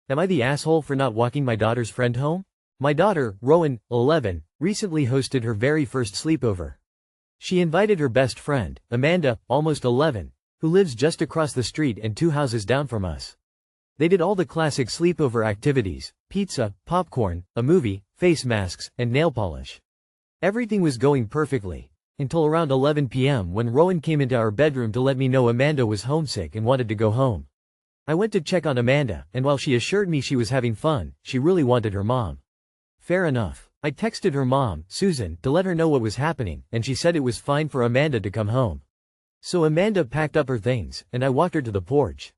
Am I the asshole for not walking my daughter's friend home? My daughter, Rowan, 11, recently hosted her very first sleepover. She invited her best friend, Amanda, almost 11, who lives just across the street and 2 houses down from us. They did all the classic sleepover activities: pizza, popcorn, a movie, face masks, and nail polish. Everything was going perfectly, until around 11 p.m. when Rowan came into our bedroom to let me know Amanda was homesick and wanted to go home. I went to check on Amanda, and while she assured me she was having fun, she really wanted her mom. Fair enough. I texted her mom, Susan, to let her know what was happening, and she said it was fine for Amanda to come home. So Amanda packed up her things, and I walked her to the porch.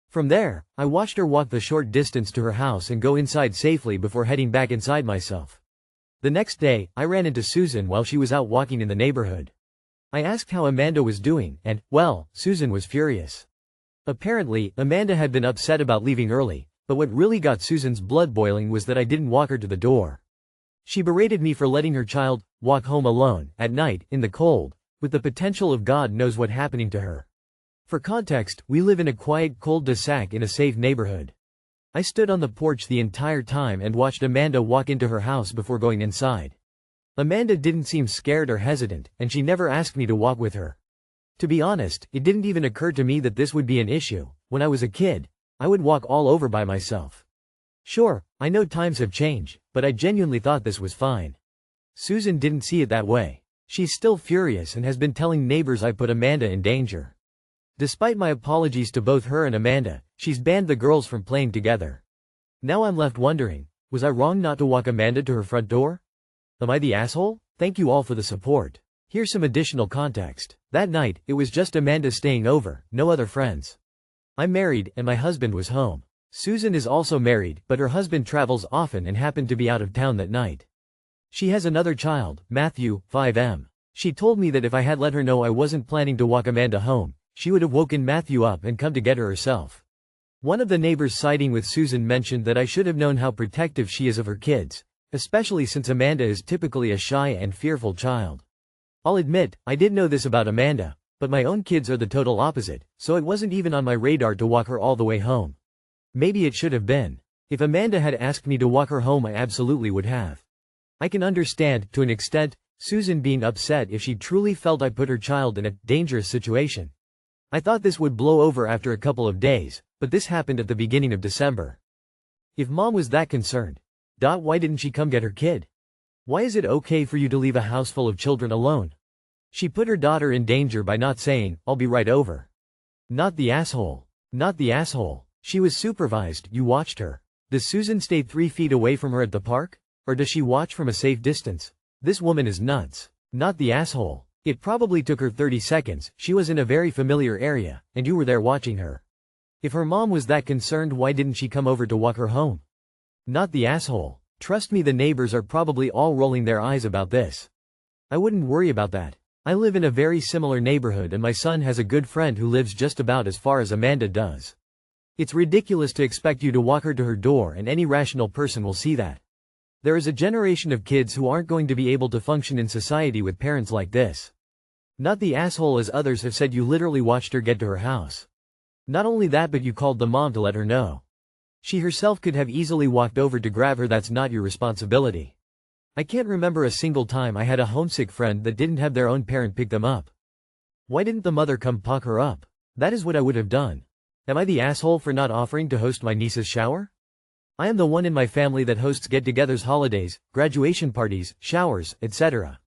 From there, I watched her walk the short distance to her house and go inside safely before heading back inside myself. The next day, I ran into Susan while she was out walking in the neighborhood. I asked how Amanda was doing, and, well, Susan was furious. Apparently, Amanda had been upset about leaving early, but what really got Susan's blood boiling was that I didn't walk her to the door. She berated me for letting her child walk home alone, at night, in the cold, with the potential of God knows what happening to her. For context, we live in a quiet cul-de-sac in a safe neighborhood. I stood on the porch the entire time and watched Amanda walk into her house before going inside. Amanda didn't seem scared or hesitant, and she never asked me to walk with her. To be honest, it didn't even occur to me that this would be an issue. When I was a kid, I would walk all over by myself. Sure, I know times have changed, but I genuinely thought this was fine. Susan didn't see it that way. She's still furious and has been telling neighbors I put Amanda in danger. Despite my apologies to both her and Amanda, she's banned the girls from playing together. Now I'm left wondering, was I wrong not to walk Amanda to her front door? Am I the asshole? Thank you all for the support. Here's some additional context. That night, it was just Amanda staying over, no other friends. I'm married, and my husband was home. Susan is also married, but her husband travels often and happened to be out of town that night. She has another child, Matthew, 5M. She told me that if I had let her know I wasn't planning to walk Amanda home, she would have woken Matthew up and come to get her herself. One of the neighbors siding with Susan mentioned that I should have known how protective she is of her kids, especially since Amanda is typically a shy and fearful child. I'll admit, I did know this about Amanda, but my own kids are the total opposite, so it wasn't even on my radar to walk her all the way home. Maybe it should have been. If Amanda had asked me to walk her home, I absolutely would have. I can understand, to an extent, Susan being upset if she truly felt I put her child in a dangerous situation. I thought this would blow over after a couple of days, but this happened at the beginning of December. If mom was that concerned, why didn't she come get her kid? Why is it okay for you to leave a house full of children alone? She put her daughter in danger by not saying, "I'll be right over." Not the asshole. Not the asshole. She was supervised, you watched her. Does Susan stay 3 feet away from her at the park? Or does she watch from a safe distance? This woman is nuts. Not the asshole. It probably took her 30 seconds, she was in a very familiar area, and you were there watching her. If her mom was that concerned, why didn't she come over to walk her home? Not the asshole. Trust me, the neighbors are probably all rolling their eyes about this. I wouldn't worry about that. I live in a very similar neighborhood and my son has a good friend who lives just about as far as Amanda does. It's ridiculous to expect you to walk her to her door, and any rational person will see that. There is a generation of kids who aren't going to be able to function in society with parents like this. Not the asshole, as others have said, you literally watched her get to her house. Not only that, but you called the mom to let her know. She herself could have easily walked over to grab her. That's not your responsibility. I can't remember a single time I had a homesick friend that didn't have their own parent pick them up. Why didn't the mother come pick her up? That is what I would have done. Am I the asshole for not offering to host my niece's shower? I am the one in my family that hosts get-togethers, holidays, graduation parties, showers, etc.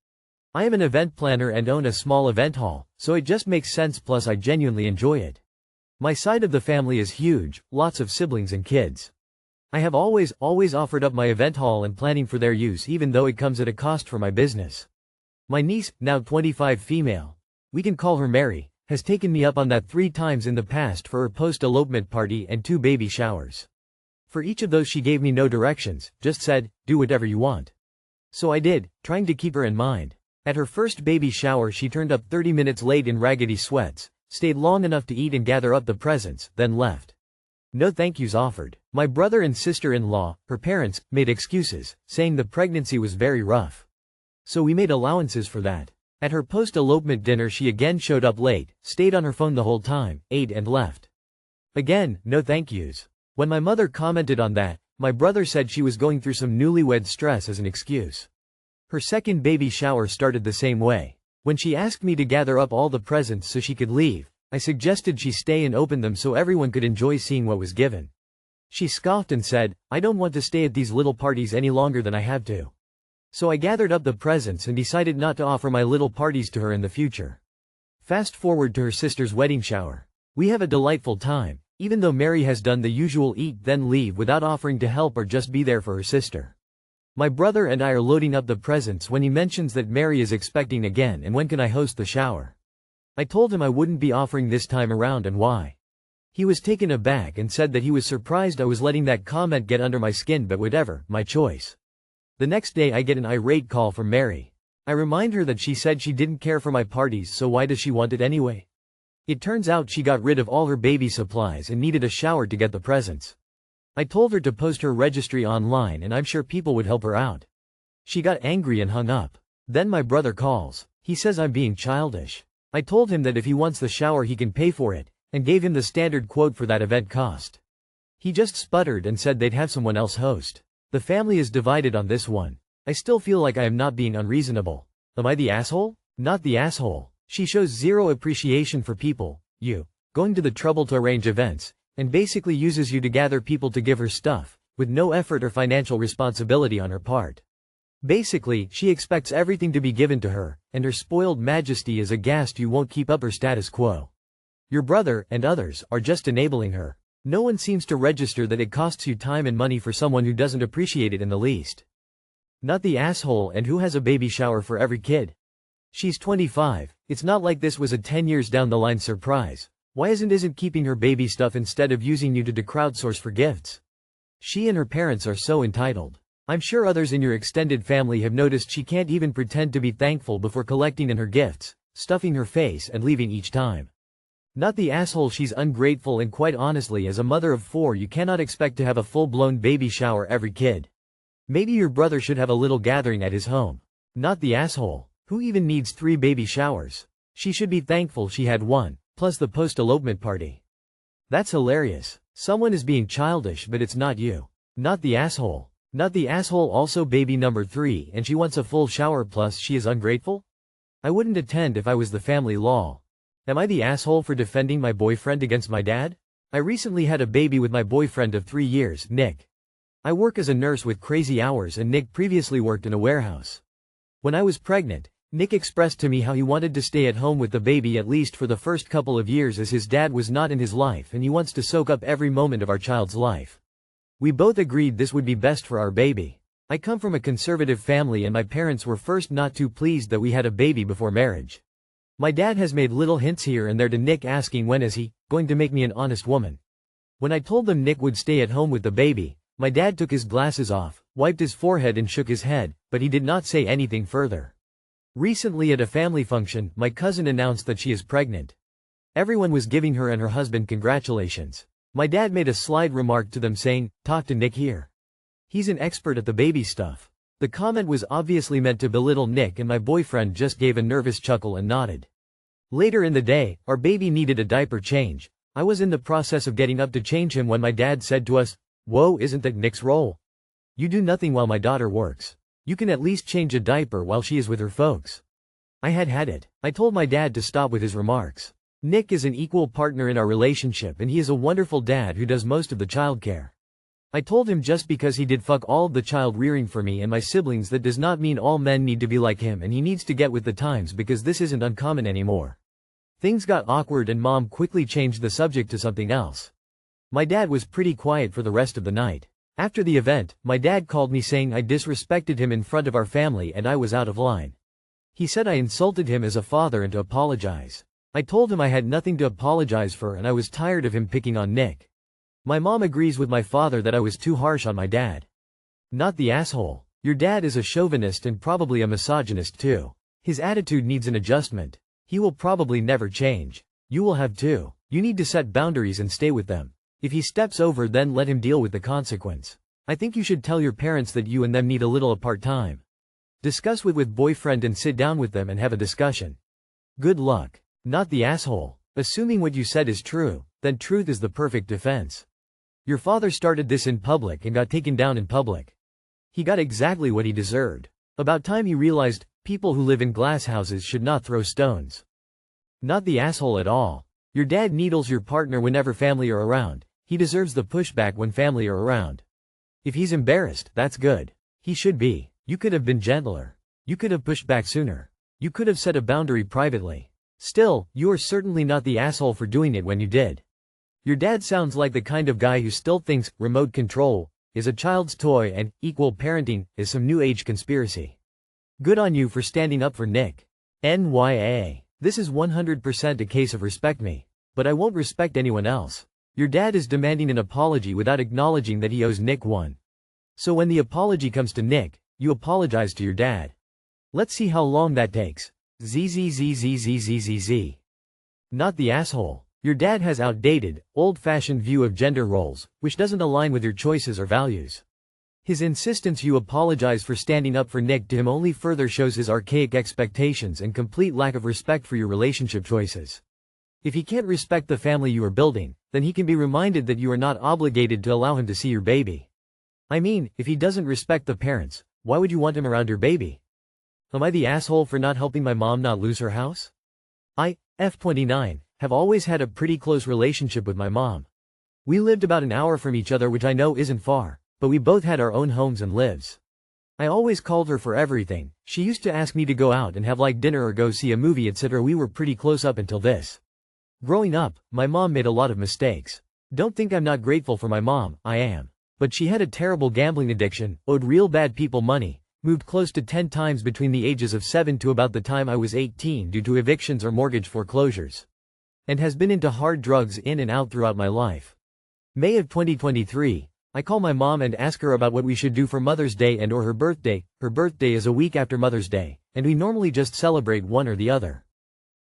I am an event planner and own a small event hall, so it just makes sense, plus I genuinely enjoy it. My side of the family is huge, lots of siblings and kids. I have always offered up my event hall and planning for their use, even though it comes at a cost for my business. My niece, now 25, female, we can call her Mary, has taken me up on that 3 times in the past for her post-elopement party and 2 baby showers. For each of those she gave me no directions, just said, do whatever you want. So I did, trying to keep her in mind. At her first baby shower she turned up 30 minutes late in raggedy sweats, stayed long enough to eat and gather up the presents, then left. No thank yous offered. My brother and sister-in-law, her parents, made excuses, saying the pregnancy was very rough. So we made allowances for that. At her post-elopement dinner she again showed up late, stayed on her phone the whole time, ate and left. Again, no thank yous. When my mother commented on that, my brother said she was going through some newlywed stress as an excuse. Her second baby shower started the same way. When she asked me to gather up all the presents so she could leave, I suggested she stay and open them so everyone could enjoy seeing what was given. She scoffed and said, "I don't want to stay at these little parties any longer than I have to." So I gathered up the presents and decided not to offer my little parties to her in the future. Fast forward to her sister's wedding shower. We have a delightful time, even though Mary has done the usual eat then leave without offering to help or just be there for her sister. My brother and I are loading up the presents when he mentions that Mary is expecting again and when can I host the shower. I told him I wouldn't be offering this time around and why. He was taken aback and said that he was surprised I was letting that comment get under my skin, but whatever, my choice. The next day I get an irate call from Mary. I remind her that she said she didn't care for my parties, so why does she want it anyway? It turns out she got rid of all her baby supplies and needed a shower to get the presents. I told her to post her registry online and I'm sure people would help her out. She got angry and hung up. Then my brother calls. He says I'm being childish. I told him that if he wants the shower he can pay for it, and gave him the standard quote for that event cost. He just sputtered and said they'd have someone else host. The family is divided on this one. I still feel like I am not being unreasonable. Am I the asshole? Not the asshole. She shows zero appreciation for people, going to the trouble to arrange events, and basically uses you to gather people to give her stuff, with no effort or financial responsibility on her part. Basically, she expects everything to be given to her, and her spoiled majesty is aghast you won't keep up her status quo. Your brother, and others, are just enabling her. No one seems to register that it costs you time and money for someone who doesn't appreciate it in the least. Not the asshole and who has a baby shower for every kid. She's 25, it's not like this was a 10 years down the line surprise. Why isn't keeping her baby stuff instead of using you to crowdsource for gifts? She and her parents are so entitled. I'm sure others in your extended family have noticed she can't even pretend to be thankful before collecting in her gifts, stuffing her face and leaving each time. Not the asshole, she's ungrateful, and quite honestly as a mother of 4 you cannot expect to have a full-blown baby shower every kid. Maybe your brother should have a little gathering at his home. Not the asshole. Who even needs 3 baby showers? She should be thankful she had one, plus the post-elopement party. That's hilarious. Someone is being childish but it's not you. Not the asshole. Not the asshole also baby number 3 and she wants a full shower plus she is ungrateful? I wouldn't attend if I was the family law. Am I the asshole for defending my boyfriend against my dad? I recently had a baby with my boyfriend of 3 years, Nick. I work as a nurse with crazy hours and Nick previously worked in a warehouse. When I was pregnant, Nick expressed to me how he wanted to stay at home with the baby at least for the first couple of years as his dad was not in his life and he wants to soak up every moment of our child's life. We both agreed this would be best for our baby. I come from a conservative family and my parents were first not too pleased that we had a baby before marriage. My dad has made little hints here and there to Nick asking when is he going to make me an honest woman. When I told them Nick would stay at home with the baby, my dad took his glasses off, wiped his forehead and shook his head, but he did not say anything further. Recently at a family function, my cousin announced that she is pregnant. Everyone was giving her and her husband congratulations. My dad made a slight remark to them saying, "Talk to Nick here. He's an expert at the baby stuff." The comment was obviously meant to belittle Nick and my boyfriend just gave a nervous chuckle and nodded. Later in the day, our baby needed a diaper change. I was in the process of getting up to change him when my dad said to us, "Whoa, isn't that Nick's role? You do nothing while my daughter works. You can at least change a diaper while she is with her folks." I had it. I told my dad to stop with his remarks. Nick is an equal partner in our relationship and he is a wonderful dad who does most of the childcare. I told him just because he did fuck all of the child rearing for me and my siblings that does not mean all men need to be like him and he needs to get with the times because this isn't uncommon anymore. Things got awkward and mom quickly changed the subject to something else. My dad was pretty quiet for the rest of the night. After the event, my dad called me saying I disrespected him in front of our family and I was out of line. He said I insulted him as a father and to apologize. I told him I had nothing to apologize for and I was tired of him picking on Nick. My mom agrees with my father that I was too harsh on my dad. Not the asshole. Your dad is a chauvinist and probably a misogynist too. His attitude needs an adjustment. He will probably never change. You will have too. You need to set boundaries and stay with them. If he steps over then let him deal with the consequence. I think you should tell your parents that you and them need a little apart time. Discuss with boyfriend and sit down with them and have a discussion. Good luck. Not the asshole. Assuming what you said is true, then truth is the perfect defense. Your father started this in public and got taken down in public. He got exactly what he deserved. About time he realized, people who live in glass houses should not throw stones. Not the asshole at all. Your dad needles your partner whenever family are around. He deserves the pushback when family are around. If he's embarrassed, that's good. He should be. You could have been gentler. You could have pushed back sooner. You could have set a boundary privately. Still, you are certainly not the asshole for doing it when you did. Your dad sounds like the kind of guy who still thinks remote control is a child's toy and equal parenting is some new age conspiracy. Good on you for standing up for Nick. NYA. This is 100% a case of respect me. But I won't respect anyone else. Your dad is demanding an apology without acknowledging that he owes Nick one. So when the apology comes to Nick, you apologize to your dad. Let's see how long that takes. ZZZZZZZZ. Not the asshole. Your dad has outdated, old-fashioned view of gender roles, which doesn't align with your choices or values. His insistence you apologize for standing up for Nick to him only further shows his archaic expectations and complete lack of respect for your relationship choices. If he can't respect the family you are building, then he can be reminded that you are not obligated to allow him to see your baby. I mean, if he doesn't respect the parents, why would you want him around your baby? Am I the asshole for not helping my mom not lose her house? I, F29, have always had a pretty close relationship with my mom. We lived about an hour from each other, which I know isn't far, but we both had our own homes and lives. I always called her for everything. She used to ask me to go out and have like dinner or go see a movie, etc. We were pretty close up until this. Growing up, my mom made a lot of mistakes. Don't think I'm not grateful for my mom, I am. But she had a terrible gambling addiction, owed real bad people money, moved close to 10 times between the ages of 7 to about the time I was 18 due to evictions or mortgage foreclosures. And has been into hard drugs in and out throughout my life. May of 2023, I call my mom and ask her about what we should do for Mother's Day and or her birthday. Her birthday is a week after Mother's Day, and we normally just celebrate one or the other.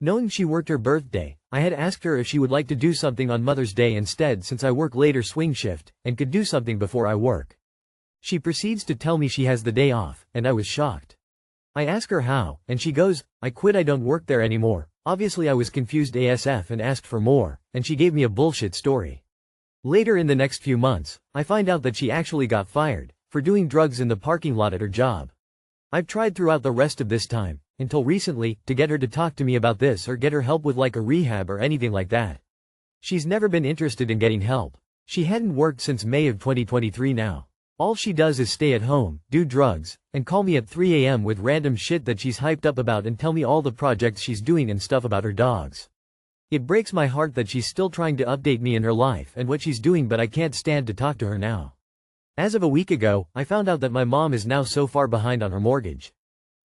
Knowing she worked her birthday, I had asked her if she would like to do something on Mother's Day instead since I work later swing shift, and could do something before I work. She proceeds to tell me she has the day off, and I was shocked. I ask her how, and she goes, I quit, I don't work there anymore. Obviously I was confused ASF and asked for more, and she gave me a bullshit story. Later in the next few months, I find out that she actually got fired, for doing drugs in the parking lot at her job. I've tried throughout the rest of this time, until recently, to get her to talk to me about this or get her help with like a rehab or anything like that. She's never been interested in getting help. She hadn't worked since May of 2023 now. All she does is stay at home, do drugs, and call me at 3 a.m. with random shit that she's hyped up about and tell me all the projects she's doing and stuff about her dogs. It breaks my heart that she's still trying to update me in her life and what she's doing, but I can't stand to talk to her now. As of a week ago, I found out that my mom is now so far behind on her mortgage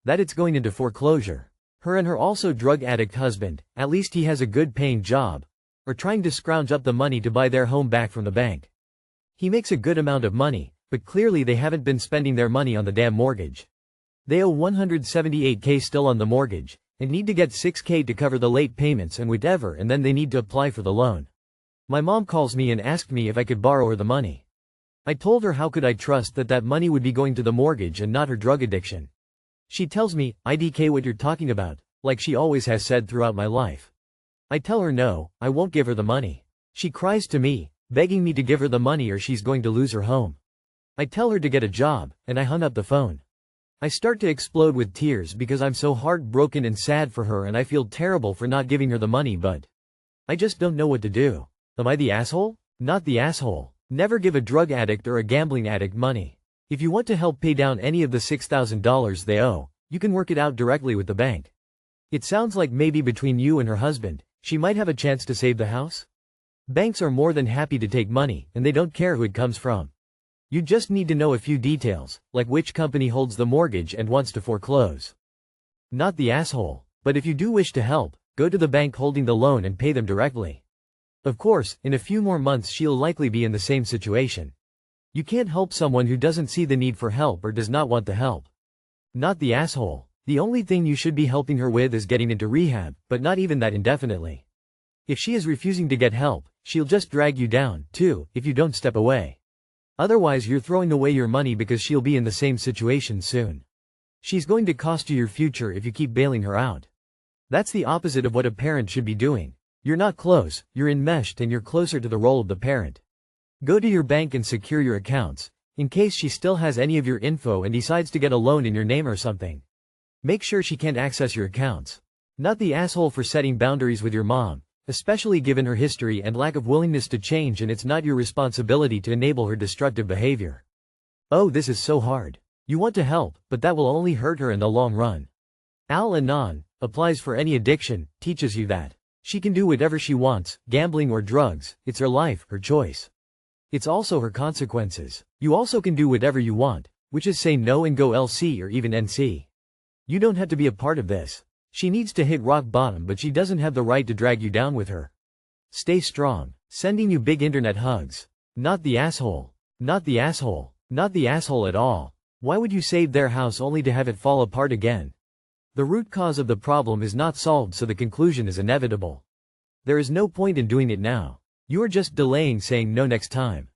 that it's going into foreclosure. Her and her also drug addict husband, at least he has a good paying job, are trying to scrounge up the money to buy their home back from the bank. He makes a good amount of money, but clearly they haven't been spending their money on the damn mortgage. They owe $178K still on the mortgage, and need to get $6K to cover the late payments and whatever, and then they need to apply for the loan. My mom calls me and asked me if I could borrow her the money. I told her how could I trust that money would be going to the mortgage and not her drug addiction. She tells me, IDK what you're talking about, like she always has said throughout my life. I tell her no, I won't give her the money. She cries to me, begging me to give her the money or she's going to lose her home. I tell her to get a job, and I hung up the phone. I start to explode with tears because I'm so heartbroken and sad for her and I feel terrible for not giving her the money, but I just don't know what to do. Am I the asshole? Not the asshole. Never give a drug addict or a gambling addict money. If you want to help pay down any of the $6,000 they owe, you can work it out directly with the bank. It sounds like maybe between you and her husband, she might have a chance to save the house. Banks are more than happy to take money, and they don't care who it comes from. You just need to know a few details, like which company holds the mortgage and wants to foreclose. Not the asshole. But if you do wish to help, go to the bank holding the loan and pay them directly. Of course, in a few more months she'll likely be in the same situation. You can't help someone who doesn't see the need for help or does not want the help. Not the asshole. The only thing you should be helping her with is getting into rehab, but not even that indefinitely. If she is refusing to get help, she'll just drag you down, too, if you don't step away. Otherwise you're throwing away your money because she'll be in the same situation soon. She's going to cost you your future if you keep bailing her out. That's the opposite of what a parent should be doing. You're not close, you're enmeshed and you're closer to the role of the parent. Go to your bank and secure your accounts, in case she still has any of your info and decides to get a loan in your name or something. Make sure she can't access your accounts. Not the asshole for setting boundaries with your mom, especially given her history and lack of willingness to change, and it's not your responsibility to enable her destructive behavior. Oh, this is so hard. You want to help, but that will only hurt her in the long run. Al-Anon applies for any addiction, teaches you that she can do whatever she wants, gambling or drugs, it's her life, her choice. It's also her consequences. You also can do whatever you want, which is say no and go LC or even NC. You don't have to be a part of this. She needs to hit rock bottom, but she doesn't have the right to drag you down with her. Stay strong. Sending you big internet hugs. Not the asshole. Not the asshole. Not the asshole at all. Why would you save their house only to have it fall apart again? The root cause of the problem is not solved, so the conclusion is inevitable. There is no point in doing it now. You are just delaying saying no next time.